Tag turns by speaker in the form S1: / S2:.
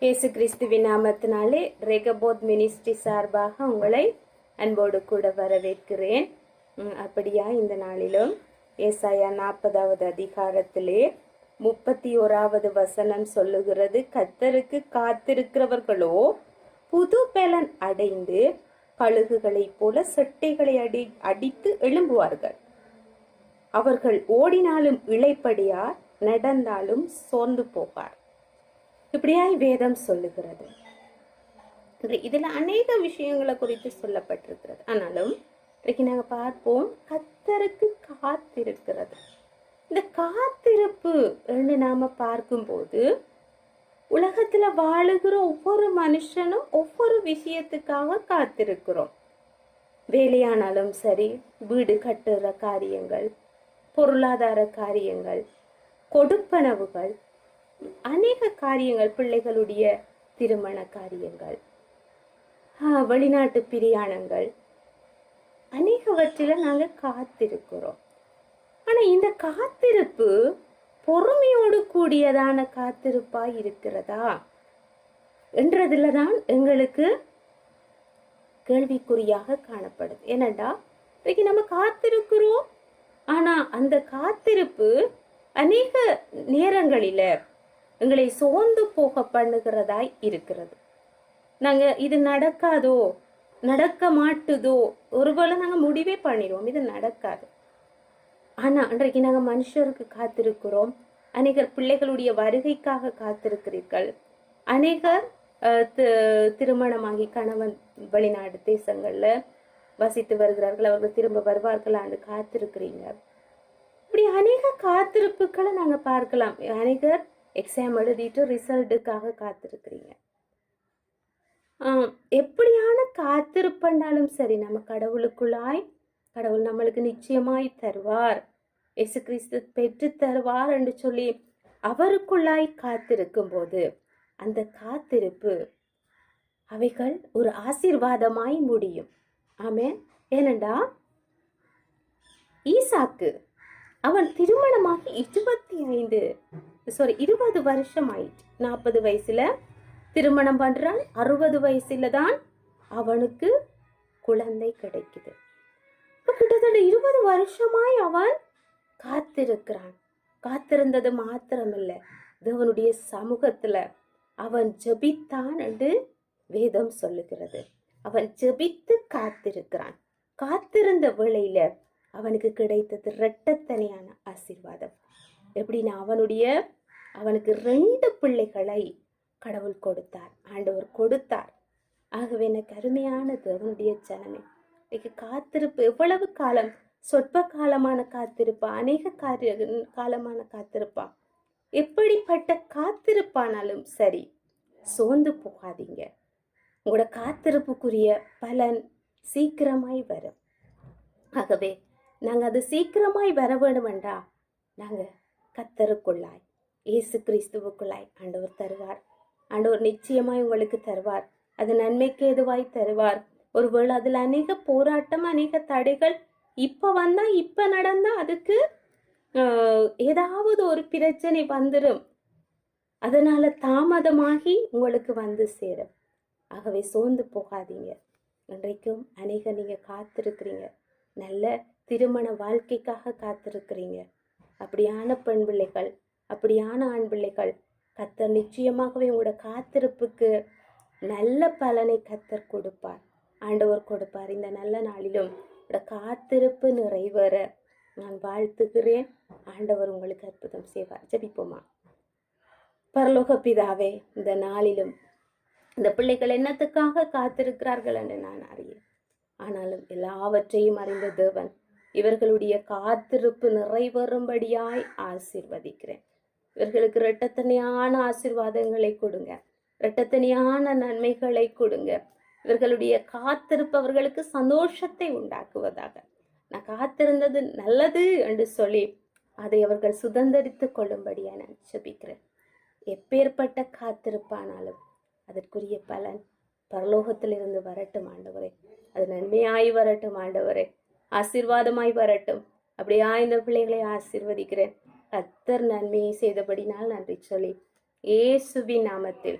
S1: இயேசு கிறிஸ்துவின் நாமத்தினாலே ரெகபோத் மினிஸ்ட்ரி சார்பாக உங்களை அன்போடு கூட வரவேற்கிறேன். அப்படியா இந்த நாளிலும் ஏசாயா 40வது அதிகாரத்திலே 31வது வசனம் சொல்லுகிறது, கர்த்தருக்கு காத்திருக்கிறவர்களோ புது பலன் அடைந்து கழுகுகளைப் போல செட்டைகளை அடித்து எழும்புவார்கள். அவர்கள் ஓடினாலும் இளைப்படியார், நடந்தாலும் சோர்ந்து போவார். இப்படியாய் வேதம் சொல்லுகிறது. இதுல அநேக விஷயங்களை குறித்து சொல்லப்பட்டிருக்கிறது. ஆனாலும் இன்றைக்கு நாங்க பார்ப்போம், கர்த்தருக்கு காத்திருக்கிறது. இந்த காத்திருப்பு என்று நாம பார்க்கும்போது, உலகத்துல வாழுகிற ஒவ்வொரு மனுஷனும் ஒவ்வொரு விஷயத்துக்காக காத்திருக்கிறோம். வேலையானாலும் சரி, வீடு கட்டுற காரியங்கள், பொருளாதார காரியங்கள், கொடுப்பனவுகள், அநேக காரியங்கள், பிள்ளைகளுடைய திருமண காரியங்கள், வெளிநாட்டு பிரயாணங்கள், அநேகவற்றில நாங்க காத்திருக்கிறோம். ஆனா இந்த காத்திருப்பு பொறுமையோடு கூடியதான காத்திருப்பா இருக்கிறதா என்றதுலதான் எங்களுக்கு கேள்விக்குறியாக காணப்படுது. ஏனண்டா இன்னைக்கு நம்ம காத்திருக்கிறோம், ஆனா அந்த காத்திருப்பு அநேக நேரங்களில எங்களை சோர்ந்து போக பண்ணுகிறதாய் இருக்கிறது. நாங்க இது நடக்காதோ, நடக்க மாட்டுதோ, ஒருவேளை நாங்க முடிவே பண்ணிடுவோம் இது நடக்காது. ஆனா அன்றைக்கு நாங்க மனுஷருக்கு காத்திருக்கிறோம். அநேகர் பிள்ளைகளுடைய வருகைக்காக காத்திருக்கிறீர்கள். அநேகர் திருமணமாகி கணவன் வெளிநாடு தேசங்கள்ல வசித்து வருகிறார்கள், அவர்கள் திரும்ப வருவார்கள் என்று காத்திருக்கிறீங்க. இப்படி அநேக காத்திருப்புகளை நாங்க பார்க்கலாம். அநேகர் எக்ஸாம் எழுதிட்டு ரிசல்ட்டுக்காக காத்திருக்கிறீங்க. எப்படியான காத்திருப்பண்டாலும் சரி, நம்ம கடவுளுக்குள்ளாய் கடவுள் நம்மளுக்கு நிச்சயமாய் தருவார், இயேசு கிறிஸ்து பெற்று தருவார் என்று சொல்லி அவருக்குள்ளாய் காத்திருக்கும் போது அந்த காத்திருப்பு அவைகள் ஒரு ஆசீர்வாதமாய் முடியும். ஆமென். ஏனண்டா ஈசாக்கு அவன் திருமணமாகி 20 வருஷம் ஆயிட்டு. 40 வயசுல திருமணம் பண்றான், 60 வயசுல தான் அவனுக்கு குழந்தை கிடைக்குது. கிட்டத்தட்ட 20 வருஷமாய் அவன் காத்திருக்கிறான். காத்திருந்தது மாத்திரமில்லை, தேவனுடைய சமூகத்துல அவன் ஜெபித்தான் என்று வேதம் சொல்லுகிறது. அவன் ஜெபித்து காத்திருக்கிறான். காத்திருந்த வேளையில அவனுக்கு கிடைத்தது இரட்டத்தனையான ஆசீர்வாதம். எப்படின்னா அவனுக்கு 2 பிள்ளைகளை கடவுள் கொடுத்தார், ஆண்டவர் கொடுத்தார். ஆகவே எனக்கு அருமையான தேவனுடைய ஜனமே, காத்திருப்பு எவ்வளவு காலம்? சொற்ப காலமான காத்திருப்பா, அநேக காலமான காத்திருப்பா, எப்படிப்பட்ட காத்திருப்பானாலும் சரி, சோர்ந்து போகாதீங்க. உங்களோட காத்திருப்புக்குரிய பலன் சீக்கிரமாய் வரும். ஆகவே நாங்க அது சீக்கிரமாய் வர வேண்டுமென்றா நாங்க கர்த்தருக்குள்ளாய், இயேசு கிறிஸ்துவுக்குள்ளாய் ஆண்டவர் தருவார். ஆண்டவர் நிச்சயமாய் உங்களுக்கு தருவார். அது நன்மைக்கு எதுவாய் தருவார். ஒருவேளை அதுல அநேக போராட்டம், அநேக தடைகள் இப்ப வந்தா, இப்ப நடந்தா அதுக்கு ஏதாவது ஒரு பிரச்சனை வந்துடும். அதனால தாமதமாகி உங்களுக்கு வந்து சேரும். ஆகவே சோர்ந்து போகாதீங்க. இன்றைக்கும் அநேக நீங்க காத்திருக்கிறீங்க, நல்ல திருமண வாழ்க்கைக்காக காத்திருக்கிறீங்க. அப்படியான பெண் பிள்ளைகள், அப்படியான ஆண் பிள்ளைகள், கர்த்தர் நிச்சயமாகவே உங்களோட காத்திருப்புக்கு நல்ல பலனை கர்த்தர் கொடுப்பார், ஆண்டவர் கொடுப்பார். இந்த நல்ல நாளிலும் உங்களோட காத்திருப்பு நிறைவேற நான் வாழ்த்துகிறேன். ஆண்டவர் உங்களுக்கு அற்புதம் செய்வார். ஜெபிப்போமா. பரலோக பிதாவே, இந்த நாளிலும் இந்த பிள்ளைகள் என்னத்துக்காக காத்திருக்கிறார்கள் என்று நான் அறியேன். ஆனாலும் எல்லாவற்றையும் அறிந்த தேவன் இவர்களுடைய காத்திருப்பு நிறைவேறும்படியாய் ஆசீர்வதிக்கிறேன். இவர்களுக்கு இரட்டத்தனையான ஆசீர்வாதங்களை கொடுங்க, இரட்டத்தனையான நன்மைகளை கொடுங்க. இவர்களுடைய காத்திருப்பு அவர்களுக்கு சந்தோஷத்தை உண்டாக்குவதாக. நான் காத்திருந்தது நல்லது என்று சொல்லி அதை அவர்கள் சுதந்திரித்து கொள்ளும்படியா நான் ஜெபிக்கிறேன். எப்பேற்பட்ட காத்திருப்பானாலும் அதற்குரிய பலன் பரலோகத்திலிருந்து வரட்டும் ஆண்டவரே. அது நன்மையாய் வரட்டும் ஆண்டவரே, ஆசீர்வாதமாய் வரட்டும். அப்படியே இந்த பிள்ளைகளை ஆசீர்வதிக்கிறேன். கர்த்தர் நன்மையை செய்தபடினால் நன்றி சொல்லி இயேசுவின் நாமத்தில்